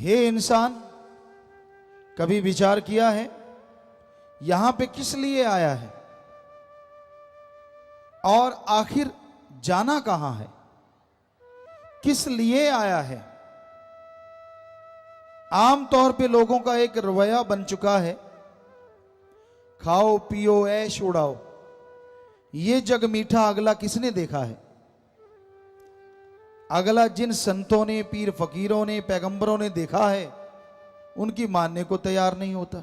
हे इंसान, कभी विचार किया है यहां पे किस लिए आया है और आखिर जाना कहां है? किस लिए आया है? आमतौर पे लोगों का एक रवैया बन चुका है, खाओ पियो ऐश उड़ाओ, ये जग मीठा अगला किसने देखा है? अगला जिन संतों ने, पीर फकीरों ने, पैगंबरों ने देखा है, उनकी मानने को तैयार नहीं होता।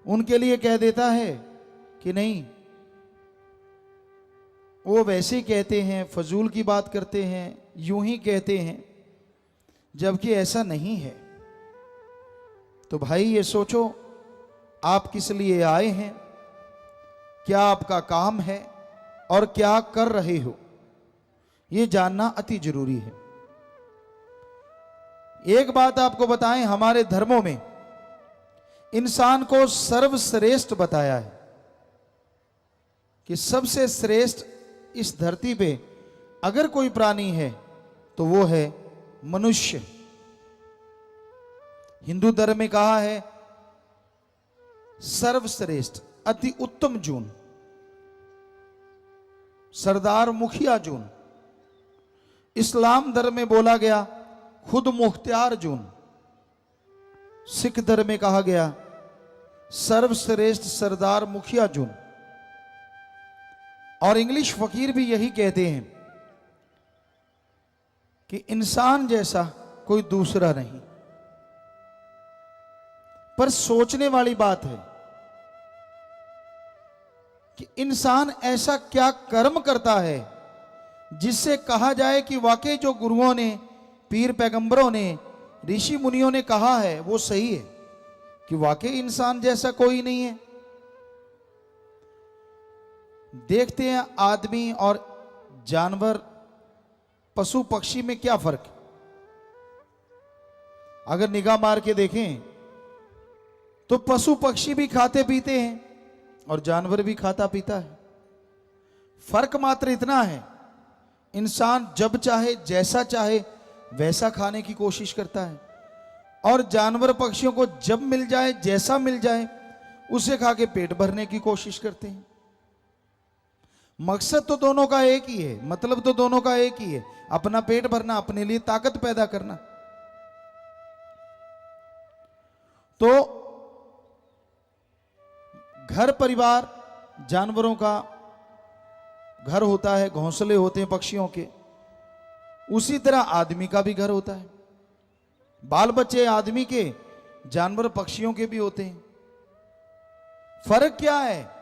उनके लिए कह देता है कि नहीं, वो वैसे कहते हैं, फजूल की बात करते हैं, यूं ही कहते हैं, जबकि ऐसा नहीं है। तो भाई ये सोचो, आप किस लिए आए हैं, क्या आपका काम है और क्या कर रहे हो, ये जानना अति जरूरी है। एक बात आपको बताएं, हमारे धर्मों में इंसान को सर्वश्रेष्ठ बताया है कि सबसे श्रेष्ठ इस धरती पे अगर कोई प्राणी है तो वो है मनुष्य। हिंदू धर्म में कहा है सर्वश्रेष्ठ, अति उत्तम जून, सरदार मुखिया जून। इस्लाम धर्म में बोला गया खुद मुख्तियार जून। सिख धर्म में कहा गया सर्वश्रेष्ठ सरदार मुखिया जून। और इंग्लिश फकीर भी यही कहते हैं कि इंसान जैसा कोई दूसरा नहीं। पर सोचने वाली बात है कि इंसान ऐसा क्या कर्म करता है जिससे कहा जाए कि वाकई जो गुरुओं ने, पीर पैगंबरों ने, ऋषि मुनियों ने कहा है वो सही है, कि वाकई इंसान जैसा कोई नहीं है। देखते हैं आदमी और जानवर, पशु पक्षी में क्या फर्क है। अगर निगाह मार के देखें तो पशु पक्षी भी खाते पीते हैं और जानवर भी खाता पीता है। फर्क मात्र इतना है, इंसान जब चाहे, जैसा चाहे वैसा खाने की कोशिश करता है, और जानवर पक्षियों को जब मिल जाए, जैसा मिल जाए, उसे खा के पेट भरने की कोशिश करते हैं। मकसद तो दोनों का एक ही है, मतलब तो दोनों का एक ही है, अपना पेट भरना, अपने लिए ताकत पैदा करना। तो घर परिवार जानवरों का घर होता है, घोंसले होते हैं पक्षियों के, उसी तरह आदमी का भी घर होता है। बाल बच्चे आदमी के, जानवर पक्षियों के भी होते हैं। फर्क क्या है?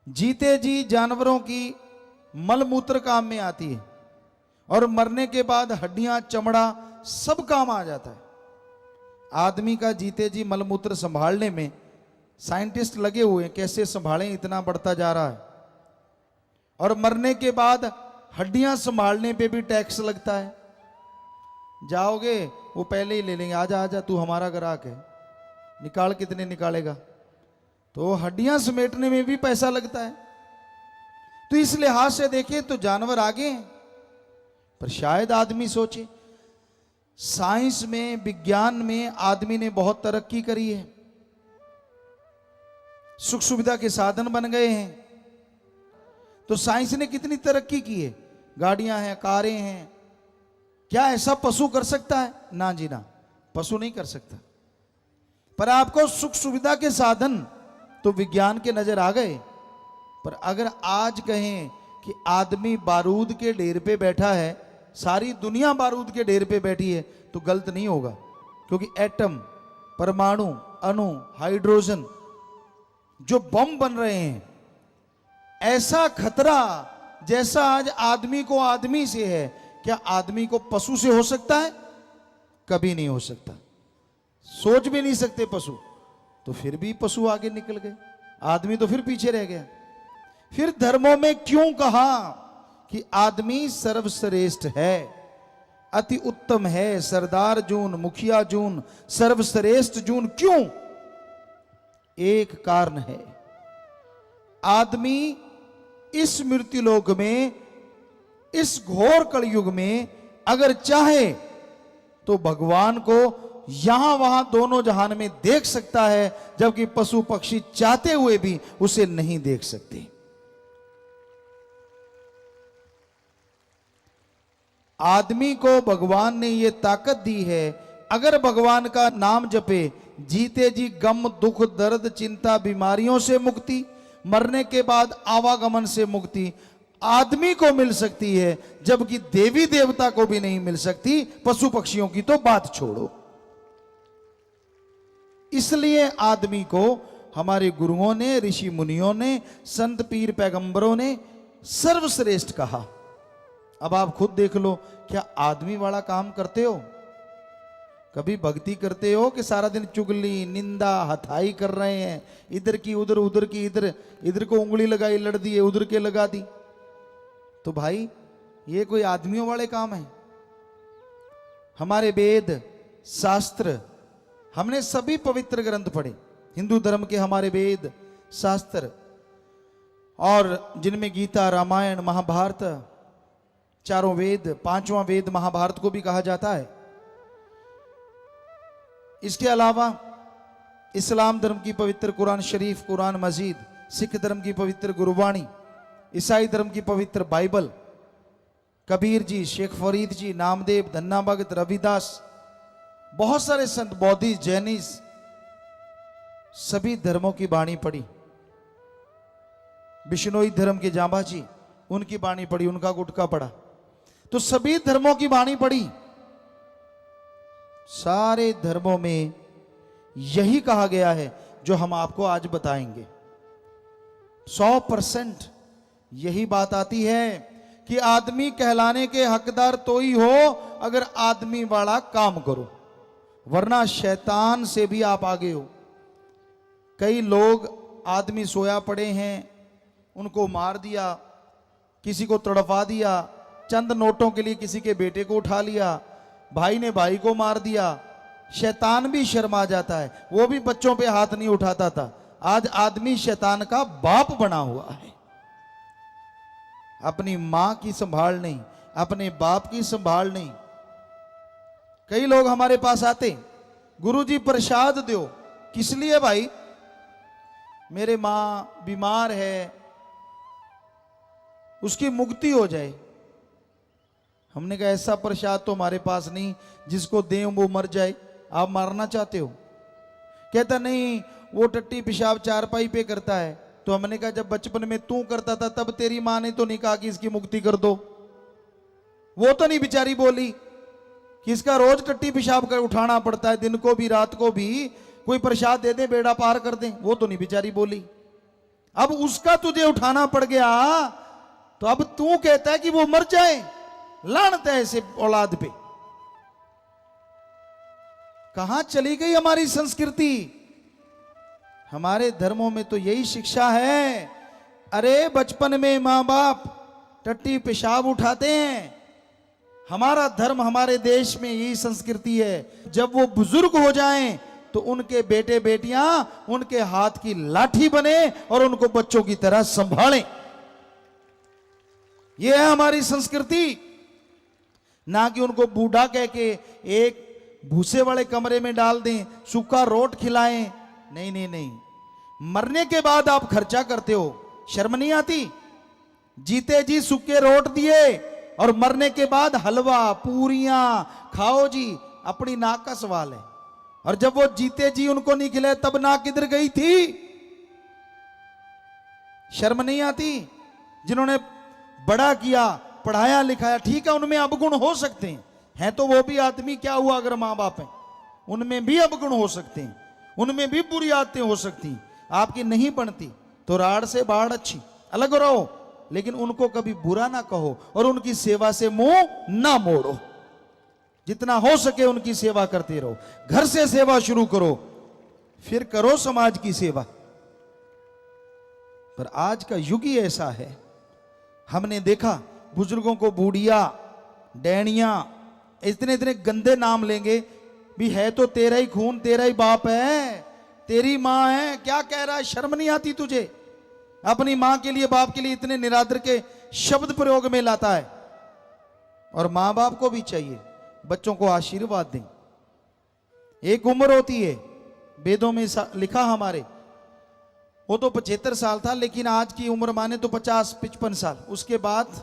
जीते जी जानवरों की मलमूत्र काम में आती है और मरने के बाद हड्डियां, चमड़ा सब काम आ जाता है। आदमी का जीते जी मलमूत्र संभालने में साइंटिस्ट लगे हुए हैं, कैसे संभालें, इतना बढ़ता जा रहा है। और मरने के बाद हड्डियां संभालने पे भी टैक्स लगता है। जाओगे वो पहले ही ले लेंगे, आजा आजा तू हमारा ग्राहक है, निकाल, कितने निकालेगा। तो हड्डियां समेटने में भी पैसा लगता है। तो इस लिहाज से देखें तो जानवर आगे हैं। पर शायद आदमी सोचे, साइंस में, विज्ञान में आदमी ने बहुत तरक्की करी है, सुख सुविधा के साधन बन गए हैं। तो साइंस ने कितनी तरक्की की है, गाड़ियां हैं, कारें हैं। क्या ऐसा पशु कर सकता है? ना जी ना, पशु नहीं कर सकता। पर आपको सुख सुविधा के साधन तो विज्ञान के नजर आ गए। पर अगर आज कहें कि आदमी बारूद के ढेर पे बैठा है, सारी दुनिया बारूद के ढेर पे बैठी है, तो गलत नहीं होगा। क्योंकि एटम, परमाणु, अणु, हाइड्रोजन जो बम बन रहे हैं, ऐसा खतरा जैसा आज आदमी को आदमी से है, क्या आदमी को पशु से हो सकता है? कभी नहीं हो सकता। सोच भी नहीं सकते पशु। तो फिर भी पशु आगे निकल गए, आदमी तो फिर पीछे रह गया। फिर धर्मों में क्यों कहा कि आदमी सर्वश्रेष्ठ है, अति उत्तम है, सरदार जून, मुखिया जून, सर्वश्रेष्ठ जून? क्यों? एक कारण है, आदमी इस मृत्युलोक में, इस घोर कलयुग में अगर चाहे तो भगवान को यहां वहां दोनों जहान में देख सकता है, जबकि पशु पक्षी चाहते हुए भी उसे नहीं देख सकते। आदमी को भगवान ने यह ताकत दी है, अगर भगवान का नाम जपे, जीते जी गम दुख दर्द चिंता बीमारियों से मुक्ति, मरने के बाद आवागमन से मुक्ति आदमी को मिल सकती है, जबकि देवी देवता को भी नहीं मिल सकती, पशु पक्षियों की तो बात छोड़ो। इसलिए आदमी को हमारे गुरुओं ने, ऋषि मुनियों ने, संत पीर पैगंबरों ने सर्वश्रेष्ठ कहा। अब आप खुद देख लो, क्या आदमी वाला काम करते हो? कभी भक्ति करते हो कि सारा दिन चुगली निंदा हथाई कर रहे हैं, इधर की उधर, उधर की इधर, इधर को उंगली लगाई लड़ दी, उधर के लगा दी? तो भाई ये कोई आदमियों वाले काम है? हमारे वेद शास्त्र, हमने सभी पवित्र ग्रंथ पढ़े, हिंदू धर्म के हमारे वेद शास्त्र, और जिनमें गीता रामायण महाभारत चारों वेद, पांचवां वेद महाभारत को भी कहा जाता है। इसके अलावा इस्लाम धर्म की पवित्र कुरान शरीफ, कुरान मजीद, सिख धर्म की पवित्र गुरुवाणी, ईसाई धर्म की पवित्र बाइबल, कबीर जी, शेख फरीद जी, नामदेव, धन्ना भगत, रविदास, बहुत सारे संत, बौद्धिस्ट, जैनिस्ट, सभी धर्मों की वाणी पढ़ी। बिश्नोई धर्म के जांबा जी, उनकी वाणी पढ़ी, उनका गुटका पढ़ा। तो सभी धर्मों की वाणी पढ़ी। सारे धर्मों में यही कहा गया है जो हम आपको आज बताएंगे। 100% यही बात आती है कि आदमी कहलाने के हकदार तो ही हो अगर आदमी वाला काम करो, वरना शैतान से भी आप आगे हो। कई लोग आदमी सोया पड़े हैं, उनको मार दिया, किसी को तड़पा दिया, चंद नोटों के लिए किसी के बेटे को उठा लिया, भाई ने भाई को मार दिया। शैतान भी शर्मा जाता है, वो भी बच्चों पे हाथ नहीं उठाता था। आज आदमी शैतान का बाप बना हुआ है। अपनी मां की संभाल नहीं, अपने बाप की संभाल नहीं। कई लोग हमारे पास आते, गुरुजी प्रसाद दो। किस लिए भाई? मेरे मां बीमार है, उसकी मुक्ति हो जाए। हमने कहा ऐसा प्रसाद तो हमारे पास नहीं, जिसको दें वो मर जाए। आप मारना चाहते हो? कहता नहीं, वो टट्टी पेशाब चारपाई पे करता है। तो हमने कहा जब बचपन में तू करता था तब तेरी मां ने तो नहीं कहा कि इसकी मुक्ति कर दो? वो तो नहीं बेचारी बोली कि इसका रोज टट्टी पेशाब कर उठाना पड़ता है, दिन को भी रात को भी, कोई प्रसाद दे दे बेड़ा पार कर दे। वो तो नहीं बेचारी बोली। अब उसका तुझे उठाना पड़ गया, तो अब तू कहता है कि वो मर जाए। लानत है ऐसे औलाद पे। कहां चली गई हमारी संस्कृति? हमारे धर्मों में तो यही शिक्षा है। अरे बचपन में मां बाप टट्टी पेशाब उठाते हैं। हमारा धर्म, हमारे देश में यही संस्कृति है। जब वो बुजुर्ग हो जाएं तो उनके बेटे बेटियां उनके हाथ की लाठी बने और उनको बच्चों की तरह संभालें। यह है हमारी संस्कृति। ना कि उनको बूढ़ा कह के एक भूसे वाले कमरे में डाल दें, सूखा रोट खिलाएं। नहीं नहीं नहीं, मरने के बाद आप खर्चा करते हो, शर्म नहीं आती? जीते जी सूखे रोट दिए और मरने के बाद हलवा पूरियां खाओ जी, अपनी नाक का सवाल है। और जब वो जीते जी उनको नहीं खिलाए तब नाक किधर गई थी? शर्म नहीं आती? जिन्होंने बड़ा किया, पढ़ाया लिखाया, ठीक है उनमें अवगुण हो सकते हैं तो वो भी आदमी, क्या हुआ अगर मां बाप है? उनमें भी अवगुण हो सकते हैं, उनमें भी बुरी आदतें हो सकती। आपकी नहीं बनती तो राड़ से बाढ़ अच्छी, अलग रहो, लेकिन उनको कभी बुरा ना कहो और उनकी सेवा से मुंह ना मोड़ो। जितना हो सके उनकी सेवा करते रहो। घर से सेवा शुरू करो, फिर करो समाज की सेवा। पर आज का युग ही ऐसा है। हमने देखा बुजुर्गों को बूढ़िया, डैनिया, इतने इतने गंदे नाम लेंगे भी। है तो तेरा ही खून, तेरा ही बाप है, तेरी मां है, क्या कह रहा है? शर्म नहीं आती तुझे? अपनी मां के लिए, बाप के लिए इतने निरादर के शब्द प्रयोग में लाता है। और मां बाप को भी चाहिए, बच्चों को आशीर्वाद दें। एक उम्र होती है, वेदों में लिखा हमारे, वो तो 75 साल था, लेकिन आज की उम्र माने तो 50-55 साल। उसके बाद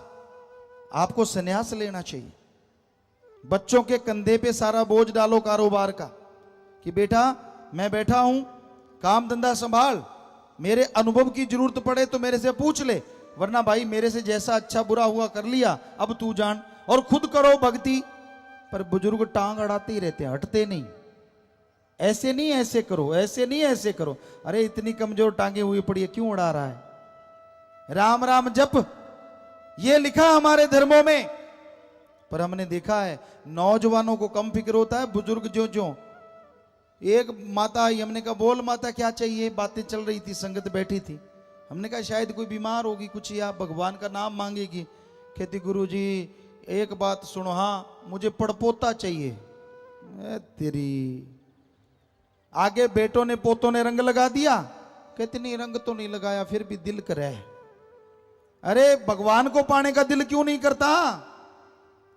आपको संन्यास लेना चाहिए। बच्चों के कंधे पे सारा बोझ डालो कारोबार का, कि बेटा मैं बैठा हूं, काम धंधा संभाल, मेरे अनुभव की जरूरत पड़े तो मेरे से पूछ ले, वरना भाई मेरे से जैसा अच्छा बुरा हुआ कर लिया, अब तू जान। और खुद करो भक्ति। पर बुजुर्ग टांग अड़ाते ही रहते हैं, हटते नहीं। ऐसे नहीं ऐसे करो, ऐसे नहीं ऐसे करो। अरे इतनी कमजोर टांगे हुई पड़ी है, क्यों उड़ा रहा है? राम राम जप, ये लिखा हमारे धर्मों में। पर हमने देखा है नौजवानों को कम फिक्र होता है, बुजुर्ग जो जो। एक माता आई, हमने कहा बोल माता क्या चाहिए? बातें चल रही थी, संगत बैठी थी। हमने कहा शायद कोई बीमार होगी कुछ, या भगवान का नाम मांगेगी। कहती गुरुजी एक बात सुनो, हाँ मुझे पड़पोता चाहिए। तेरी आगे बेटों ने पोतों ने रंग लगा दिया। कहती नहीं रंग तो नहीं लगाया, फिर भी दिल करे। अरे भगवान को पाने का दिल क्यों नहीं करता?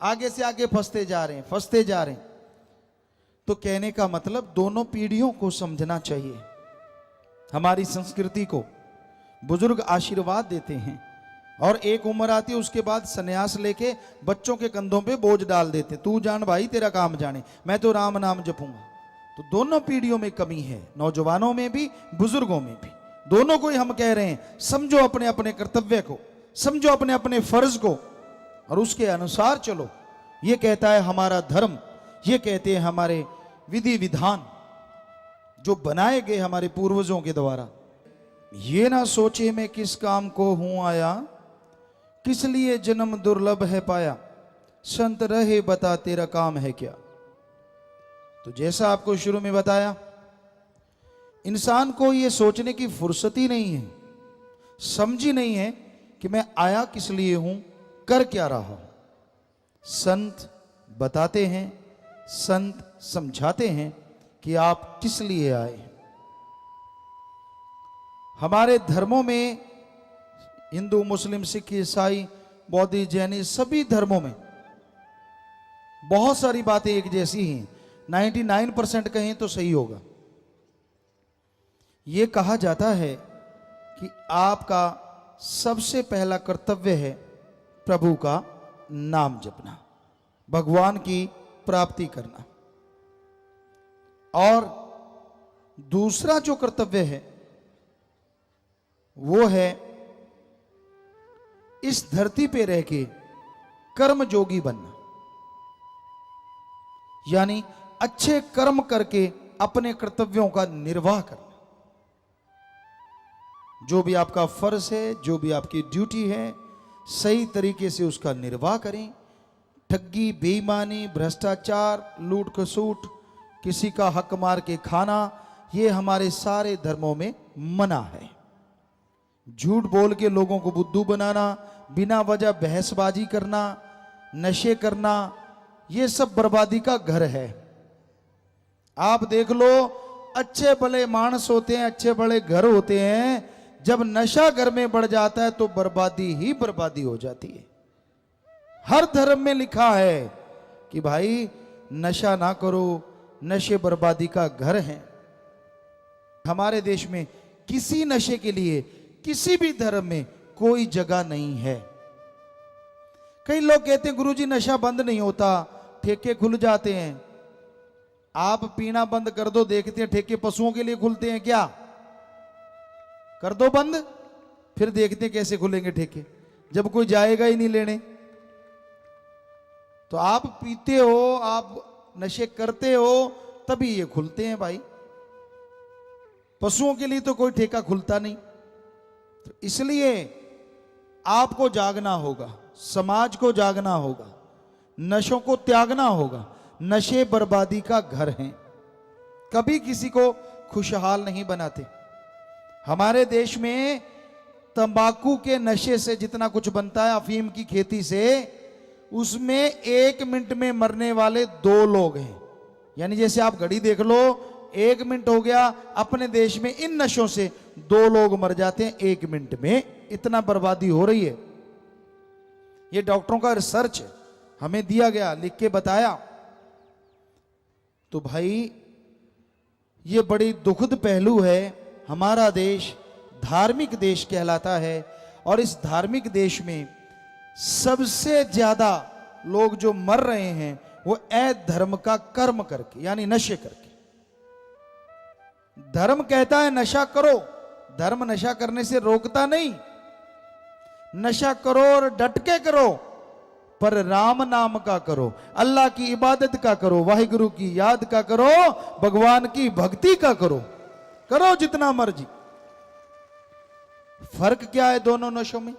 आगे से आगे फंसते जा रहे हैं, फंसते जा रहे हैं। तो कहने का मतलब दोनों पीढ़ियों को समझना चाहिए। हमारी संस्कृति को बुजुर्ग आशीर्वाद देते हैं, और एक उम्र आती है उसके बाद सन्यास लेके बच्चों के कंधों पे बोझ डाल देते, तू जान भाई तेरा काम जाने, मैं तो राम नाम जपूंगा। तो दोनों पीढ़ियों में कमी है, नौजवानों में भी बुजुर्गों में भी। दोनों को ही हम कह रहे हैं समझो अपने अपने कर्तव्य को, समझो अपने अपने फर्ज को, और उसके अनुसार चलो। ये कहता है हमारा धर्म, ये कहते हैं हमारे विधि विधान जो बनाए गए हमारे पूर्वजों के द्वारा। ये ना सोचे मैं किस काम को हूं आया, किस लिए जन्म दुर्लभ है पाया, संत रहे बता तेरा काम है क्या। तो जैसा आपको शुरू में बताया, इंसान को यह सोचने की फुर्सत ही नहीं है, समझ ही नहीं है कि मैं आया किस लिए हूं, कर क्या रहा हूं। संत बताते हैं, संत समझाते हैं कि आप किस लिए आए। हमारे धर्मों में हिंदू मुस्लिम सिख ईसाई बौद्ध जैनी सभी धर्मों में बहुत सारी बातें एक जैसी हैं। 99% कहें तो सही होगा। यह कहा जाता है कि आपका सबसे पहला कर्तव्य है प्रभु का नाम जपना, भगवान की प्राप्ति करना। और दूसरा जो कर्तव्य है वो है इस धरती पे रह के कर्म जोगी बनना, यानी अच्छे कर्म करके अपने कर्तव्यों का निर्वाह करना। जो भी आपका फर्ज है, जो भी आपकी ड्यूटी है, सही तरीके से उसका निर्वाह करें। ठगी, बेईमानी, भ्रष्टाचार, लूट खसूट, किसी का हक मार के खाना, ये हमारे सारे धर्मों में मना है। झूठ बोल के लोगों को बुद्धू बनाना, बिना वजह बहसबाजी करना, नशे करना, ये सब बर्बादी का घर है। आप देख लो, अच्छे भले मानस होते हैं, अच्छे भले घर होते हैं, जब नशा घर में बढ़ जाता है तो बर्बादी ही बर्बादी हो जाती है। हर धर्म में लिखा है कि भाई नशा ना करो, नशे बर्बादी का घर है। हमारे देश में किसी नशे के लिए किसी भी धर्म में कोई जगह नहीं है। कई लोग कहते हैं गुरुजी नशा बंद नहीं होता, ठेके खुल जाते हैं। आप पीना बंद कर दो, देखते हैं ठेके पशुओं के लिए खुलते हैं क्या? कर दो बंद, फिर देखते हैं कैसे खुलेंगे ठेके, जब कोई जाएगा ही नहीं लेने। तो आप पीते हो, आप नशे करते हो, तभी ये खुलते हैं भाई। पशुओं के लिए तो कोई ठेका खुलता नहीं। तो इसलिए आपको जागना होगा, समाज को जागना होगा, नशों को त्यागना होगा। नशे बर्बादी का घर हैं, कभी किसी को खुशहाल नहीं बनाते। हमारे देश में तंबाकू के नशे से जितना कुछ बनता है, अफीम की खेती से, उसमें 1 मिनट में मरने वाले 2 लोग हैं। यानी जैसे आप घड़ी देख लो, 1 मिनट हो गया, अपने देश में इन नशों से 2 लोग मर जाते हैं 1 मिनट में। इतना बर्बादी हो रही है। ये डॉक्टरों का रिसर्च है, हमें दिया गया, लिख के बताया। तो भाई ये बड़ी दुखद पहलू है। हमारा देश धार्मिक देश कहलाता है और इस धार्मिक देश में सबसे ज्यादा लोग जो मर रहे हैं वो अधर्म का कर्म करके, यानी नशे करके। धर्म कहता है नशा करो, धर्म नशा करने से रोकता नहीं। नशा करो और डट के करो, पर राम नाम का करो, अल्लाह की इबादत का करो, वाहिगुरु की याद का करो, भगवान की भक्ति का करो, करो जितना मर्जी। फर्क क्या है दोनों नशों में?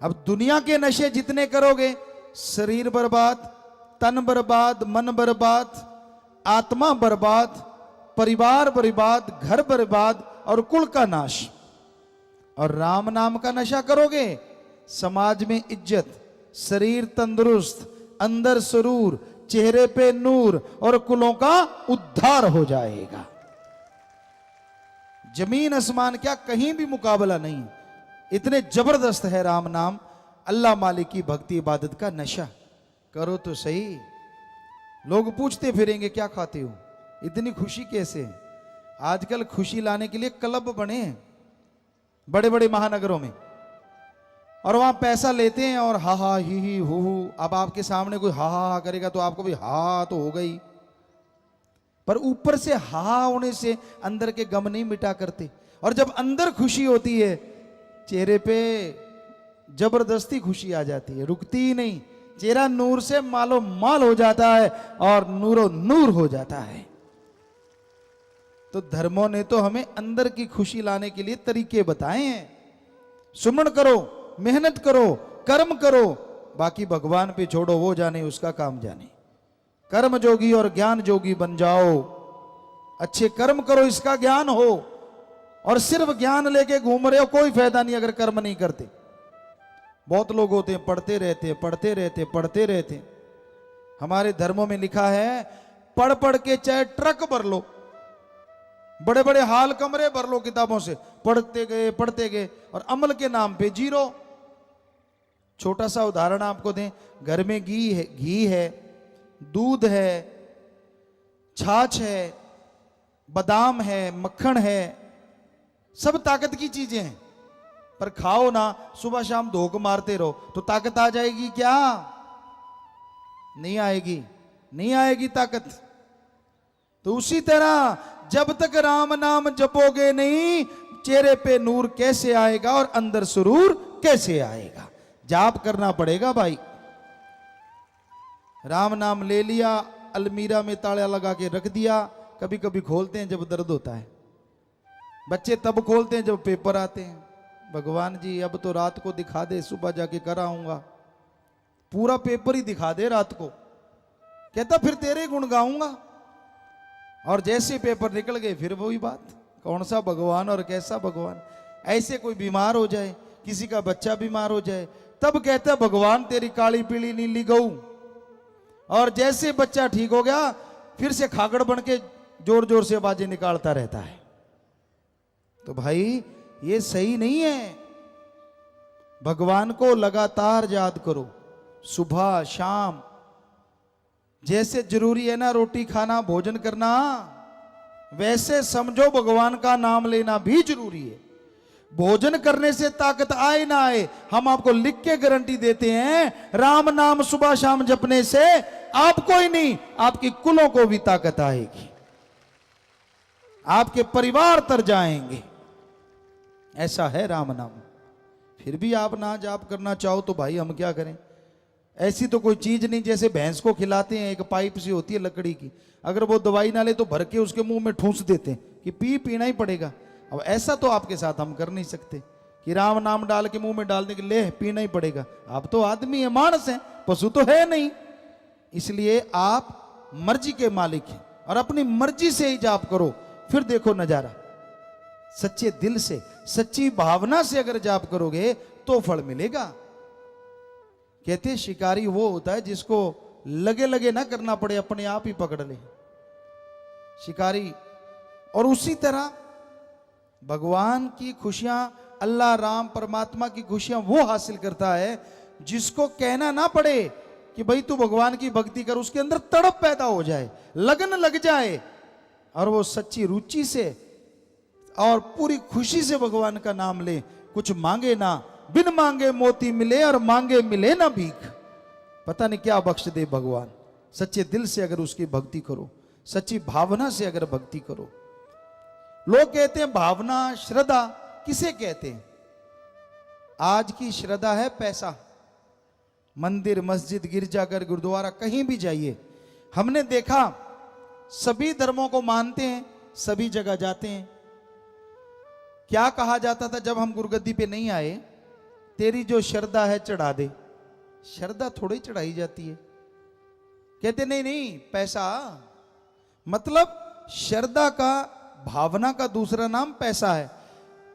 अब दुनिया के नशे जितने करोगे, शरीर बर्बाद, तन बर्बाद, मन बर्बाद, आत्मा बर्बाद, परिवार बर्बाद, घर बर्बाद और कुल का नाश। और राम नाम का नशा करोगे, समाज में इज्जत, शरीर तंदुरुस्त, अंदर सुरूर, चेहरे पे नूर और कुलों का उद्धार हो जाएगा। जमीन आसमान क्या, कहीं भी मुकाबला नहीं। इतने जबरदस्त है राम नाम, अल्लाह मालिक की भक्ति इबादत का नशा। करो तो सही। लोग पूछते फिरेंगे क्या खाते हो, इतनी खुशी कैसे? आजकल खुशी लाने के लिए क्लब बने हैं बड़े बड़े महानगरों में, और वहां पैसा लेते हैं और हा हा ही हु। अब आपके सामने कोई हा हा करेगा तो आपको भी हा तो हो गई, पर ऊपर से हा होने से अंदर के गम नहीं मिटा करते। और जब अंदर खुशी होती है, चेहरे पे जबरदस्ती खुशी आ जाती है, रुकती ही नहीं। चेहरा नूर से मालो माल हो जाता है और नूरो नूर हो जाता है। तो धर्मों ने तो हमें अंदर की खुशी लाने के लिए तरीके बताए हैं। सुमन करो, मेहनत करो, कर्म करो, बाकी भगवान पे छोड़ो, वो जाने उसका काम जाने। कर्म जोगी और ज्ञान जोगी बन जाओ। अच्छे कर्म करो, इसका ज्ञान हो। और सिर्फ ज्ञान लेके घूम रहे हो, कोई फायदा नहीं अगर कर्म नहीं करते। बहुत लोग होते हैं पढ़ते रहते पढ़ते रहते पढ़ते रहते। हमारे धर्मों में लिखा है, पढ़ पढ़ के चाहे ट्रक भर लो, बड़े बड़े हाल कमरे भर लो किताबों से, पढ़ते गए और अमल के नाम पे जीरो। छोटा सा उदाहरण आपको दें, घर में घी है, दूध है, छाछ है, बादाम है, मक्खन है, सब ताकत की चीजें हैं। पर खाओ ना, सुबह शाम धोख मारते रहो तो ताकत आ जाएगी क्या? नहीं आएगी, नहीं आएगी ताकत। तो उसी तरह जब तक राम नाम जपोगे नहीं, चेहरे पे नूर कैसे आएगा और अंदर सुरूर कैसे आएगा? जाप करना पड़ेगा भाई। राम नाम ले लिया, अलमीरा में ताला लगा के रख दिया। कभी कभी खोलते हैं जब दर्द होता है, बच्चे तब खोलते हैं जब पेपर आते हैं। भगवान जी अब तो रात को दिखा दे, सुबह जाके कराऊंगा। पूरा पेपर ही दिखा दे रात को, कहता फिर तेरे गुण गाऊंगा। और जैसे पेपर निकल गए फिर वही बात, कौन सा भगवान और कैसा भगवान। ऐसे कोई बीमार हो जाए, किसी का बच्चा बीमार हो जाए, तब कहता भगवान तेरी काली पीली नीली गऊ। और जैसे बच्चा ठीक हो गया, फिर से खागड़ बन के जोर जोर से आवाजें निकालता रहता है। तो भाई ये सही नहीं है। भगवान को लगातार याद करो, सुबह शाम। जैसे जरूरी है ना रोटी खाना, भोजन करना, वैसे समझो भगवान का नाम लेना भी जरूरी है। भोजन करने से ताकत आए ना आए, हम आपको लिख के गारंटी देते हैं, राम नाम सुबह शाम जपने से आपको ही नहीं, आपकी कुलों को भी ताकत आएगी, आपके परिवार तर जाएंगे। ऐसा है राम नाम। फिर भी आप ना जाप करना चाहो तो भाई हम क्या करें? ऐसी तो कोई चीज नहीं, जैसे भैंस को खिलाते हैं, एक पाइप सी होती है लकड़ी की, अगर वो दवाई ना ले तो भर के उसके मुंह में ठूंस देते हैं कि पीना ही पड़ेगा। अब ऐसा तो आपके साथ हम कर नहीं सकते कि राम नाम डाल के मुंह में डालने के ले पीना ही पड़ेगा। आप तो आदमी है, मानस है, पशु तो है नहीं। इसलिए आप मर्जी के मालिक हैं और अपनी मर्जी से ही जाप करो, फिर देखो नजारा। सच्चे दिल से, सच्ची भावना से अगर जाप करोगे तो फल मिलेगा। कहते शिकारी वो होता है जिसको लगे लगे ना करना पड़े, अपने आप ही पकड़ ले शिकारी। और उसी तरह भगवान की खुशियां, अल्लाह राम परमात्मा की खुशियां वो हासिल करता है जिसको कहना ना पड़े कि भाई तू भगवान की भक्ति कर, उसके अंदर तड़प पैदा हो जाए, लगन लग जाए, और वो सच्ची रुचि से और पूरी खुशी से भगवान का नाम ले, कुछ मांगे ना, बिन मांगे मोती मिले और मांगे मिले ना भीख। पता नहीं क्या बख्श दे भगवान। सच्चे दिल से अगर उसकी भक्ति करो, सच्ची भावना से अगर भक्ति करो। लोग कहते हैं भावना, श्रद्धा किसे कहते हैं? आज की श्रद्धा है पैसा। मंदिर, मस्जिद, गिरजाघर, गुरुद्वारा, कहीं भी जाइए, हमने देखा सभी धर्मों को मानते हैं, सभी जगह जाते हैं। क्या कहा जाता था जब हम गुरुगद्दी पे नहीं आए? तेरी जो श्रद्धा है चढ़ा दे। श्रद्धा थोड़ी चढ़ाई जाती है। कहते नहीं नहीं पैसा, मतलब श्रद्धा का, भावना का दूसरा नाम पैसा है।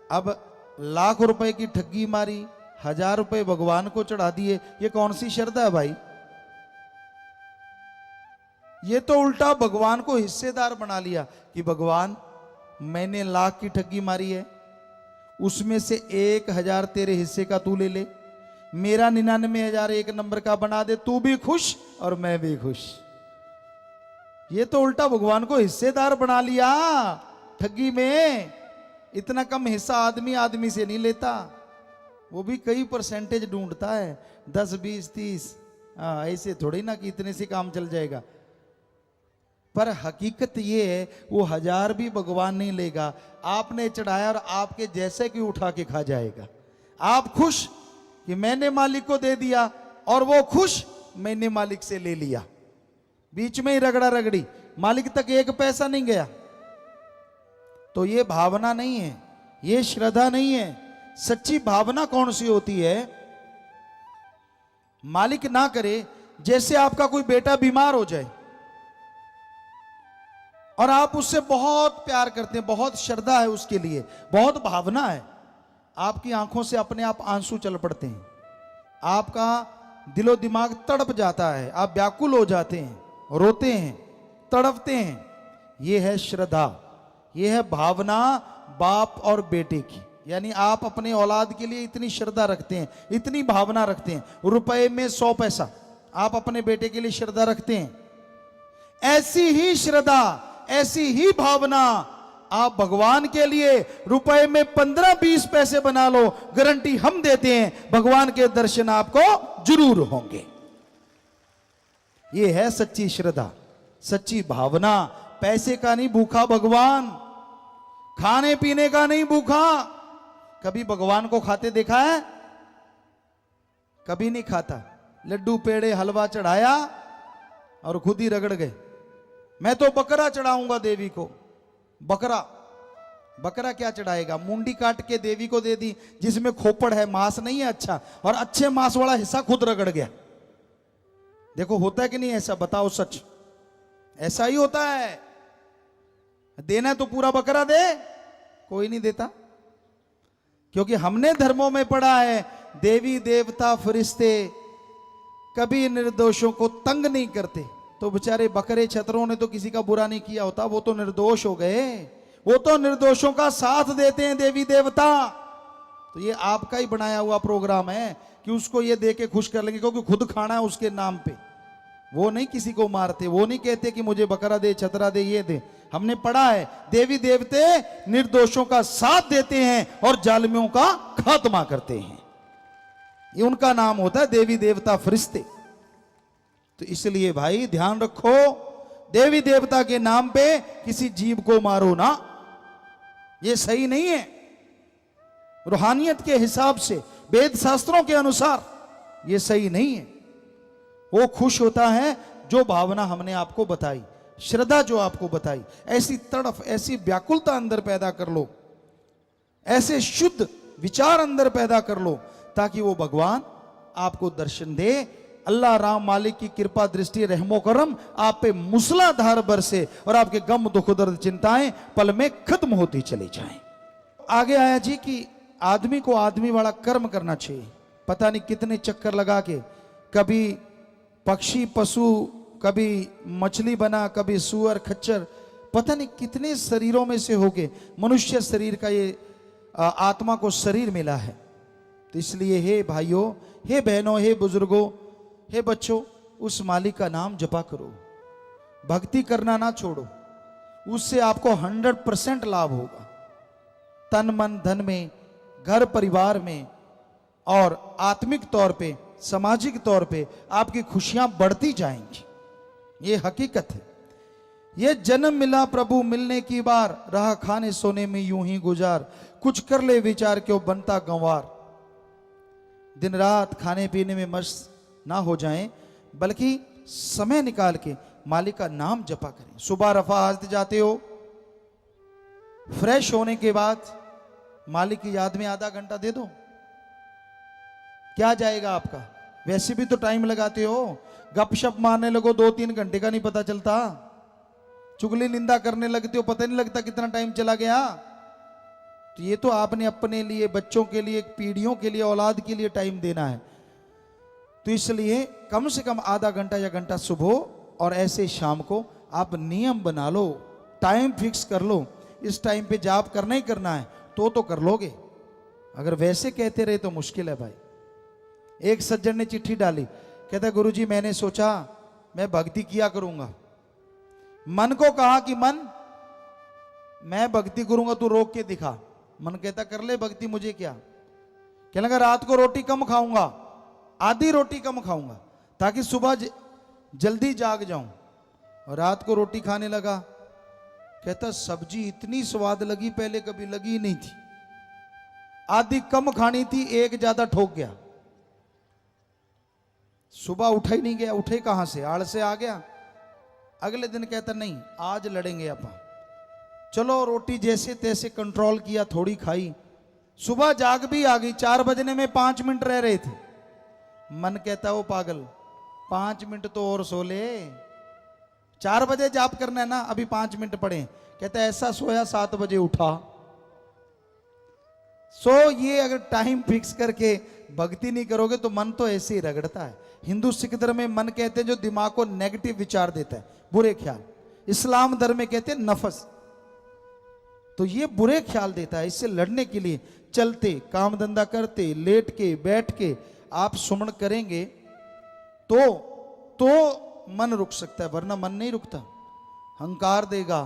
अब लाख रुपए की ठगी मारी, 1000 रुपए भगवान को चढ़ा दिए, ये कौन सी श्रद्धा है भाई? ये तो उल्टा भगवान को हिस्सेदार बना लिया कि भगवान मैंने लाख की ठगी मारी है, उसमें से 1000 तेरे हिस्से का तू ले ले, मेरा 99,000 एक नंबर का बना दे, तू भी खुश और मैं भी खुश। ये तो उल्टा भगवान को हिस्सेदार बना लिया ठगी में। इतना कम हिस्सा आदमी आदमी से नहीं लेता, वो भी कई परसेंटेज ढूंढता है, 10, 20, 30। ऐसे थोड़ी ना कि इतने से काम चल जाएगा। पर हकीकत ये है वो 1000 भी भगवान नहीं लेगा, आपने चढ़ाया और आपके जैसे कि उठा के खा जाएगा। आप खुश कि मैंने मालिक को दे दिया, और वो खुश मैंने मालिक से ले लिया। बीच में ही रगड़ा रगड़ी, मालिक तक एक पैसा नहीं गया। तो ये भावना नहीं है, ये श्रद्धा नहीं है। सच्ची भावना कौन सी होती है? मालिक ना करे, जैसे आपका कोई बेटा बीमार हो जाए और आप उससे बहुत प्यार करते हैं, बहुत श्रद्धा है उसके लिए, बहुत भावना है, आपकी आंखों से अपने आप आंसू चल पड़ते हैं, आपका दिलो दिमाग तड़प जाता है, आप व्याकुल हो जाते हैं, रोते हैं, तड़पते हैं। यह है श्रद्धा, यह है भावना बाप और बेटे की। यानी आप अपने औलाद के लिए इतनी श्रद्धा रखते हैं, इतनी भावना रखते हैं। रुपए में 100 पैसा आप अपने बेटे के लिए श्रद्धा रखते हैं। ऐसी ही श्रद्धा, ऐसी ही भावना आप भगवान के लिए रुपए में 15-20 पैसे बना लो, गारंटी हम देते हैं भगवान के दर्शन आपको जरूर होंगे। यह है सच्ची श्रद्धा, सच्ची भावना। पैसे का नहीं भूखा भगवान, खाने पीने का नहीं भूखा। कभी भगवान को खाते देखा है? कभी नहीं खाता। लड्डू पेड़े हलवा चढ़ाया और खुद ही रगड़ गए। मैं तो बकरा चढ़ाऊंगा देवी को। बकरा, बकरा क्या चढ़ाएगा? मुंडी काट के देवी को दे दी, जिसमें खोपड़ है, मांस नहीं है अच्छा, और अच्छे मांस वाला हिस्सा खुद रगड़ गया। देखो होता है कि नहीं ऐसा? बताओ सच, ऐसा ही होता है। देना है तो पूरा बकरा दे, कोई नहीं देता। क्योंकि हमने धर्मों में पढ़ा है देवी देवता फरिश्ते कभी निर्दोषों को तंग नहीं करते। तो बेचारे बकरे छतरों ने तो किसी का बुरा नहीं किया होता, वो तो निर्दोष हो गए, वो तो निर्दोषों का साथ देते हैं देवी देवता। तो ये आपका ही बनाया हुआ प्रोग्राम है कि उसको ये दे के खुश कर लेंगे, क्योंकि खुद खाना है उसके नाम पे। वो नहीं किसी को मारते, वो नहीं कहते कि मुझे बकरा दे, छतरा दे, ये दे। हमने पढ़ा है देवी देवते निर्दोषों का साथ देते हैं और जालिमों का खात्मा करते हैं। ये उनका नाम होता है देवी देवता फरिश्ते। तो इसलिए भाई ध्यान रखो, देवी देवता के नाम पे किसी जीव को मारो ना, ये सही नहीं है। रूहानियत के हिसाब से, वेद शास्त्रों के अनुसार ये सही नहीं है। वो खुश होता है जो भावना हमने आपको बताई, श्रद्धा जो आपको बताई। ऐसी तड़फ, ऐसी व्याकुलता अंदर पैदा कर लो, ऐसे शुद्ध विचार अंदर पैदा कर लो, ताकि वो भगवान आपको दर्शन दे। अल्लाह राम मालिक की कृपा दृष्टि रहमो करम आप पे मूसलाधार बरसे और आपके गम दुख दर्द चिंताएं पल में खत्म होती चली जाएं। आगे आया जी कि आदमी को आदमी वाला कर्म करना चाहिए। पता नहीं कितने चक्कर लगा के, कभी पक्षी पशु, कभी मछली बना, कभी सुअर खच्चर, पता नहीं कितने शरीरों में से होके मनुष्य शरीर का ये आत्मा को शरीर मिला है। तो इसलिए हे भाइयों, हे बहनों, हे बुजुर्गों, हे बच्चों, उस मालिक का नाम जपा करो, भक्ति करना ना छोड़ो, उससे आपको 100% लाभ होगा, तन मन धन में, घर परिवार में, और आत्मिक तौर पे, सामाजिक तौर पे आपकी खुशियां बढ़ती जाएंगी। ये हकीकत है। ये जन्म मिला प्रभु मिलने की बार, रहा खाने सोने में यूं ही गुजार, कुछ कर ले विचार क्यों बनता गंवार। दिन रात खाने पीने में मस्त ना हो जाएं, बल्कि समय निकाल के मालिक का नाम जपा करें। सुबह रफा हाजत जाते हो, फ्रेश होने के बाद मालिक की याद में आधा घंटा दे दो, क्या जाएगा आपका? वैसे भी तो टाइम लगाते हो, गपशप मारने लगो 2-3 घंटे का नहीं पता चलता, चुगली निंदा करने लगते हो पता नहीं लगता कितना टाइम चला गया। तो ये तो आपने अपने लिए, बच्चों के लिए, पीढ़ियों के लिए, औलाद के लिए टाइम देना है। तो इसलिए कम से कम आधा घंटा या घंटा सुबह और ऐसे शाम को आप नियम बना लो, टाइम फिक्स कर लो, इस टाइम पे जाप करना ही करना है तो कर लोगे। अगर वैसे कहते रहे तो मुश्किल है भाई। एक सज्जन ने चिट्ठी डाली, कहता गुरुजी मैंने सोचा मैं भक्ति किया करूंगा, मन को कहा कि मन मैं भक्ति करूंगा, तू रोक के दिखा। मन कहता कर ले भक्ति, मुझे क्या। कहने लगा रात को रोटी कम खाऊंगा, आधी रोटी कम खाऊंगा ताकि सुबह जल्दी जाग जाऊं। और रात को रोटी खाने लगा, कहता सब्जी इतनी स्वाद लगी पहले कभी लगी नहीं थी, आधी कम खानी थी, एक ज्यादा ठोक गया। सुबह उठा ही नहीं गया, उठे कहां से, आड़ से आ गया। अगले दिन कहता नहीं आज लड़ेंगे अपन, चलो रोटी जैसे तैसे कंट्रोल किया, थोड़ी खाई, सुबह जाग भी आ गई। 4 बजने में 5 मिनट रह रहे थे। मन कहता वो पागल 5 मिनट तो और सो ले, 4 बजे जाप करना है ना, अभी 5 मिनट पड़े। कहता ऐसा सोया 7 बजे उठा। ये अगर टाइम फिक्स करके भक्ति नहीं करोगे तो मन तो ऐसे ही रगड़ता है। हिंदू सिख धर्म में मन कहते हैं जो दिमाग को नेगेटिव विचार देता है, बुरे ख्याल। इस्लाम धर्म में कहते हैं नफस, तो ये बुरे ख्याल देता है। इससे लड़ने के लिए चलते, काम धंधा करते, लेट के, बैठ के आप सुमन करेंगे तो मन रुक सकता है, वरना मन नहीं रुकता। हंकार देगा,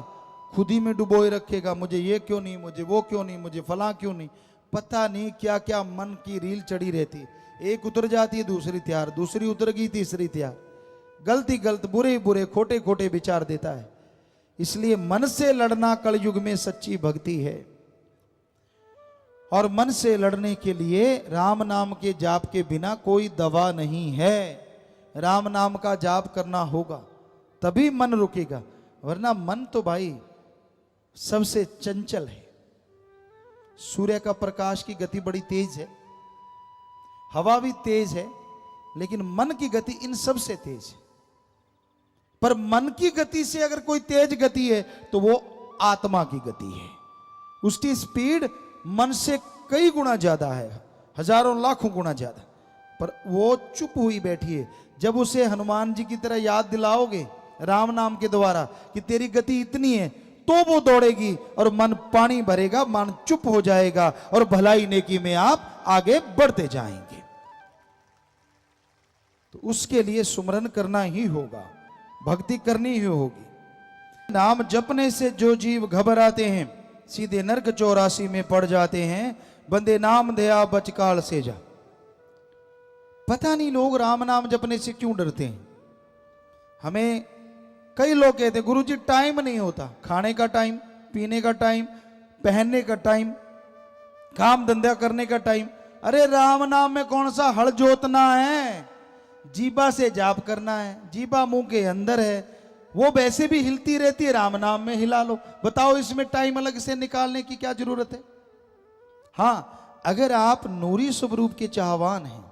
खुद ही में डुबोए रखेगा, मुझे ये क्यों नहीं, मुझे वो क्यों नहीं, मुझे फला क्यों नहीं, पता नहीं क्या क्या मन की रील चढ़ी रहती। एक उतर जाती है दूसरी तैयार, दूसरी उतर गई तीसरी तैयार, गलत ही गलत, बुरे ही बुरे, खोटे खोटे विचार देता है। इसलिए मन से लड़ना कलयुग में सच्ची भक्ति है। और मन से लड़ने के लिए राम नाम के जाप के बिना कोई दवा नहीं है। राम नाम का जाप करना होगा तभी मन रुकेगा, वरना मन तो भाई सबसे चंचल है। सूर्य का प्रकाश की गति बड़ी तेज है, हवा भी तेज है, लेकिन मन की गति इन सब से तेज है। पर मन की गति से अगर कोई तेज गति है तो वो आत्मा की गति है। उसकी स्पीड मन से कई गुना ज्यादा है, हजारों लाखों गुना ज्यादा। पर वो चुप हुई बैठी है। जब उसे हनुमान जी की तरह याद दिलाओगे राम नाम के द्वारा कि तेरी गति इतनी है, तो वो दौड़ेगी और मन पानी भरेगा, मन चुप हो जाएगा और भलाई नेकी में आप आगे बढ़ते जाएंगे। तो उसके लिए सुमरन करना ही होगा, भक्ति करनी ही होगी। नाम जपने से जो जीव घबराते हैं सीधे नरक 84 में पड़ जाते हैं, बंदे नाम दया बचकाल से जा। पता नहीं लोग राम नाम जपने से क्यों डरते हैं। हमें कई लोग कहते हैं गुरुजी टाइम नहीं होता, खाने का टाइम, पीने का टाइम, पहनने का टाइम, काम धंधा करने का टाइम। अरे राम नाम में कौन सा हल जोतना है, जीबा से जाप करना है, जीबा मुंह के अंदर है, वो वैसे भी हिलती रहती है, राम नाम में हिला लो। बताओ इसमें टाइम अलग से निकालने की क्या जरूरत है। हाँ, अगर आप नूरी स्वरूप के चाहवान हैं,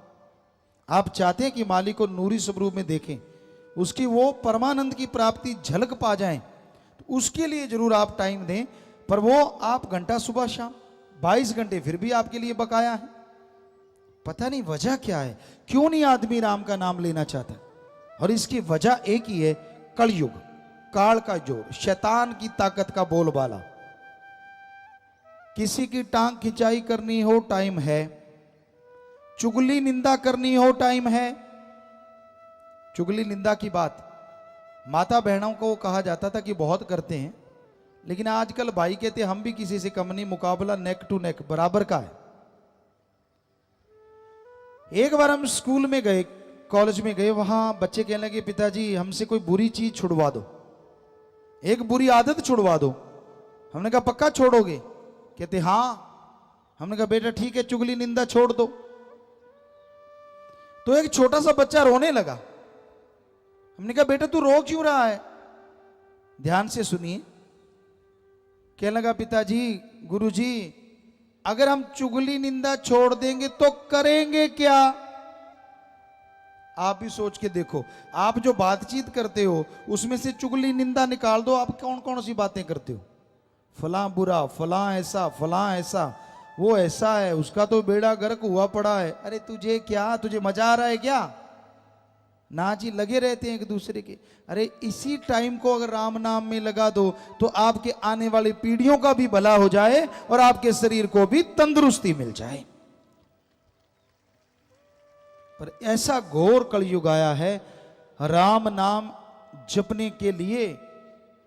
आप चाहते हैं कि मालिक को नूरी स्वरूप में देखें, उसकी वो परमानंद की प्राप्ति झलक पा जाएं, तो उसके लिए जरूर आप टाइम दें। पर वो आप घंटा सुबह शाम 22 घंटे फिर भी आपके लिए बकाया है। पता नहीं वजह क्या है, क्यों नहीं आदमी राम का नाम लेना चाहता। और इसकी वजह एक ही है, कलयुग, काल का जोर, शैतान की ताकत का बोलबाला। किसी की टांग खिंचाई करनी हो टाइम है, चुगली निंदा करनी हो टाइम है, चुगली निंदा की बात माता बहनों को कहा जाता था कि बहुत करते हैं, लेकिन आजकल भाई कहते हम भी किसी से कम नहीं, मुकाबला नेक टू नेक बराबर का है। एक बार हम स्कूल में गए, कॉलेज में गए, वहां बच्चे कहने लगे पिताजी हमसे कोई बुरी चीज छुड़वा दो, एक बुरी आदत छुड़वा दो। हमने कहा पक्का छोड़ोगे? कहते हाँ। हमने कहा बेटा ठीक है, चुगली निंदा छोड़ दो। तो एक छोटा सा बच्चा रोने लगा। हमने कहा बेटा तू रो क्यों रहा है? ध्यान से सुनिए। कहने लगा पिताजी, गुरुजी, अगर हम चुगली निंदा छोड़ देंगे तो करेंगे क्या? आप भी सोच के देखो, आप जो बातचीत करते हो उसमें से चुगली निंदा निकाल दो, आप कौन कौन सी बातें करते हो? फलां बुरा, फलां ऐसा, फलां ऐसा, वो ऐसा है, उसका तो बेड़ा गर्क हुआ पड़ा है। अरे तुझे क्या, तुझे मजा आ रहा है क्या? ना जी, लगे रहते हैं एक दूसरे के। अरे इसी टाइम को अगर राम नाम में लगा दो तो आपके आने वाली पीढ़ियों का भी भला हो जाए और आपके शरीर को भी तंदुरुस्ती मिल जाए। पर ऐसा घोर कलयुग आया है, राम नाम जपने के लिए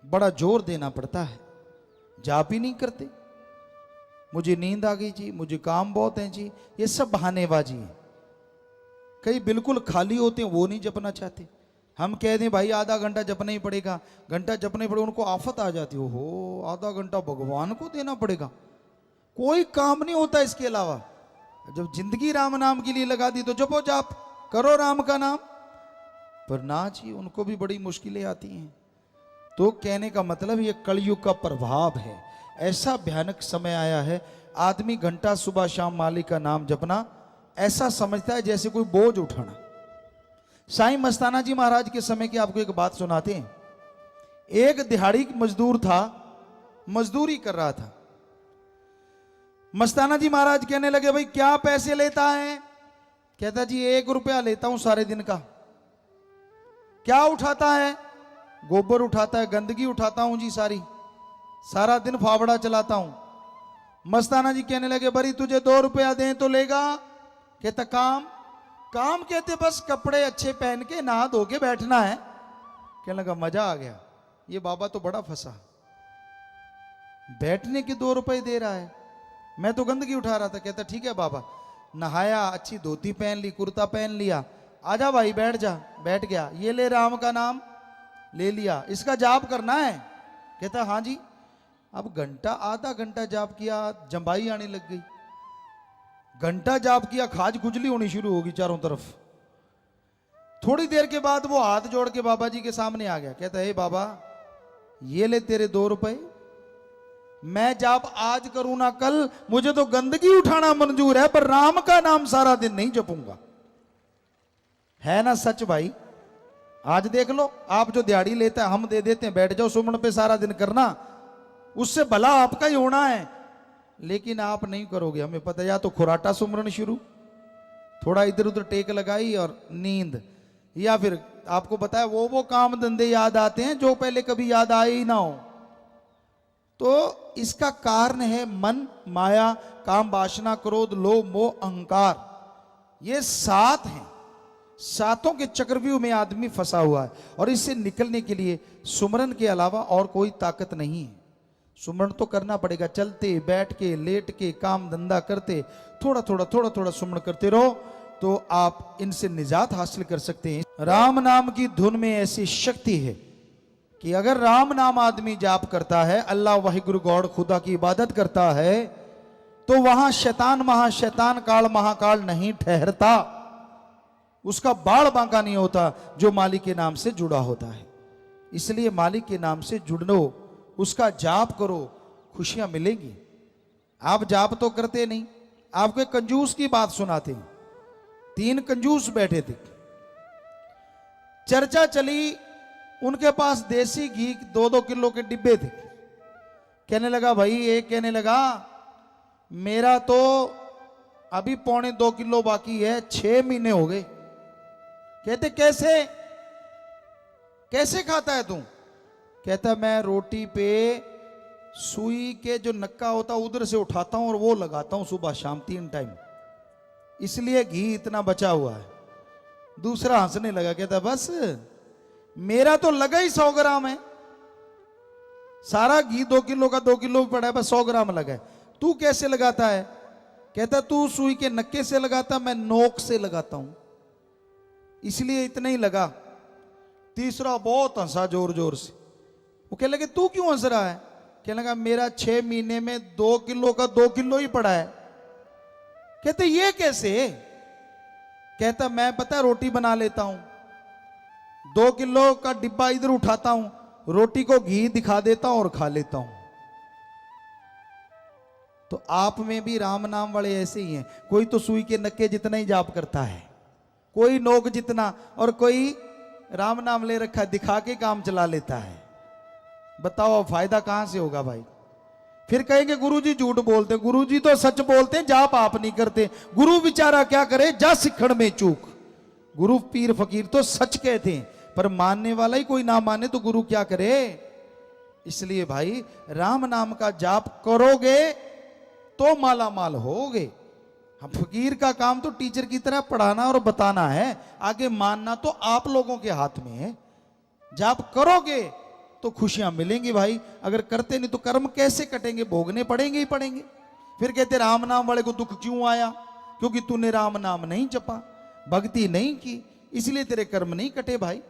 बड़ा जोर देना पड़ता है, जाप ही नहीं करते। मुझे नींद आ गई जी, मुझे काम बहुत है जी, ये सब बहानेबाजी है। कई बिल्कुल खाली होते हैं, वो नहीं जपना चाहते। हम कह दें भाई आधा घंटा जपना ही पड़ेगा, घंटा जपना ही पड़ेगा, उनको आफत आ जाती हो, आधा घंटा भगवान को देना पड़ेगा, कोई काम नहीं होता इसके अलावा। जब जिंदगी राम नाम के लिए लगा दी तो जपो, जाप करो राम का नाम। पर ना जी, उनको भी बड़ी मुश्किलें आती हैं। तो कहने का मतलब ये कलयुग का प्रभाव है। ऐसा भयानक समय आया है, आदमी घंटा सुबह शाम मालिक का नाम जपना ऐसा समझता है जैसे कोई बोझ उठाना। साईं मस्ताना जी महाराज के समय की आपको एक बात सुनाते हैं। एक दिहाड़ी मजदूर था, मजदूरी कर रहा था। मस्ताना जी महाराज कहने लगे भाई क्या पैसे लेता है? कहता जी 1 रुपया लेता हूं सारे दिन का। क्या उठाता है? गोबर उठाता है, गंदगी उठाता हूं जी सारा दिन फावड़ा चलाता हूं। मस्ताना जी कहने लगे बरी तुझे 2 रुपया दें तो लेगा? कहता काम। काम कहते बस कपड़े अच्छे पहन के नहा धो के बैठना है। कहने लगा मजा आ गया, ये बाबा तो बड़ा फंसा, बैठने के 2 रुपए दे रहा है, मैं तो गंदगी उठा रहा था। कहता ठीक है बाबा। नहाया, अच्छी धोती पहन ली, कुर्ता पहन लिया, आजा भाई बैठ जा। बैठ गया। ये ले राम का नाम, ले लिया, इसका जाप करना है? कहता हाँ जी। अब घंटा आधा घंटा जाप किया, जंबाई आने लग गई। घंटा जाप किया, खाज खुजली होनी शुरू होगी चारों तरफ। थोड़ी देर के बाद वो हाथ जोड़ के बाबा जी के सामने आ गया। कहता है बाबा ये ले तेरे 2 रुपए, मैं जाप आज करूं ना कल, मुझे तो गंदगी उठाना मंजूर है पर राम का नाम सारा दिन नहीं जपूंगा। है ना सच भाई? आज देख लो, आप जो दिहाड़ी लेता है हम दे देते हैं, बैठ जाओ सुमन पे सारा दिन करना, उससे भला आपका ही होना है। लेकिन आप नहीं करोगे, हमें पता है। या तो खुराटा सुमरन शुरू, थोड़ा इधर उधर टेक लगाई और नींद, या फिर आपको पता है वो काम धंधे याद आते हैं जो पहले कभी याद आए ही ना हो। तो इसका कारण है मन, माया, काम, वासना, क्रोध, लोभ, मोह, अहंकार। ये 7 हैं। 7 के चक्रव्यूह में आदमी फंसा हुआ है और इससे निकलने के लिए सुमरन के अलावा और कोई ताकत नहीं है। सुमरन तो करना पड़ेगा, चलते बैठ के लेट के काम धंधा करते थोड़ा थोड़ा सुमरन करते रहो तो आप इनसे निजात हासिल कर सकते हैं। राम नाम की धुन में ऐसी शक्ति है कि अगर राम नाम आदमी जाप करता है, अल्लाह वाहिगुरु गॉड खुदा की इबादत करता है, तो वहां शैतान महाशैतान काल महाकाल नहीं ठहरता, उसका बाढ़ बांका नहीं होता जो मालिक के नाम से जुड़ा होता है। इसलिए मालिक के नाम से जुड़ो, उसका जाप करो, खुशियां मिलेंगी। आप जाप तो करते नहीं। आपको एक कंजूस की बात सुनाते हैं। 3 कंजूस बैठे थे, चर्चा चली, उनके पास देसी घी 2-2 किलो के डिब्बे थे। कहने लगा भाई, एक कहने लगा मेरा तो अभी 1.25 किलो बाकी है, 6 महीने हो गए। कहते कैसे कैसे खाता है तू? कहता मैं रोटी पे सुई के जो नक्का होता उधर से उठाता हूं और वो लगाता हूं सुबह शाम 3 टाइम, इसलिए घी इतना बचा हुआ है। दूसरा हंसने लगा, कहता बस मेरा तो लगा ही 100 ग्राम है, सारा घी 2 किलो का 2 किलो पड़ा है, बस 100 ग्राम लगा है। तू कैसे लगाता है? कहता तू सुई के नक्के से लगाता, मैं नोक से लगाता हूं, इसलिए इतना ही लगा। तीसरा बहुत हंसा जोर जोर से। वो कहने लगे तू क्यों हंस रहा है? कहने लगा मेरा 6 महीने में 2 किलो का 2 किलो ही पड़ा है। कहते ये कैसे? कहता मैं पता है रोटी बना लेता हूं, 2 किलो का डिब्बा इधर उठाता हूं, रोटी को घी दिखा देता हूं और खा लेता हूं। तो आप में भी राम नाम वाले ऐसे ही हैं। कोई तो सुई के नक्के जितना ही जाप करता है, कोई नोक जितना, और कोई राम नाम ले रखा दिखा के काम चला लेता है। बताओ फायदा कहां से होगा भाई? फिर कहेंगे गुरुजी झूठ बोलते। गुरुजी तो सच बोलते हैं, जाप आप नहीं करते। गुरु बेचारा क्या करे, जा सिखड़ में चूक। गुरु पीर फकीर तो सच कहते हैं, पर मानने वाला ही कोई ना माने तो गुरु क्या करे? इसलिए भाई राम नाम का जाप करोगे तो माला माल होगे। हम फकीर का काम तो टीचर की तरह पढ़ाना और बताना है, आगे मानना तो आप लोगों के हाथ में है। जाप करोगे तो खुशियां मिलेंगी भाई, अगर करते नहीं तो कर्म कैसे कटेंगे? भोगने पड़ेंगे ही पड़ेंगे। फिर कहते राम नाम वाले को दुख क्यों आया? क्योंकि तूने राम नाम नहीं जपा, भक्ति नहीं की, इसलिए तेरे कर्म नहीं कटे भाई।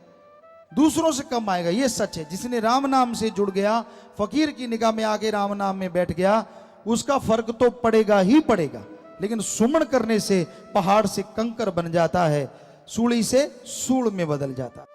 दूसरों से कम आएगा, ये सच है। जिसने राम नाम से जुड़ गया, फकीर की निगाह में आके राम नाम में बैठ गया, उसका फर्क तो पड़ेगा ही पड़ेगा। लेकिन सुमन करने से पहाड़ से कंकर बन जाता है, सूली से सूल में बदल जाता है।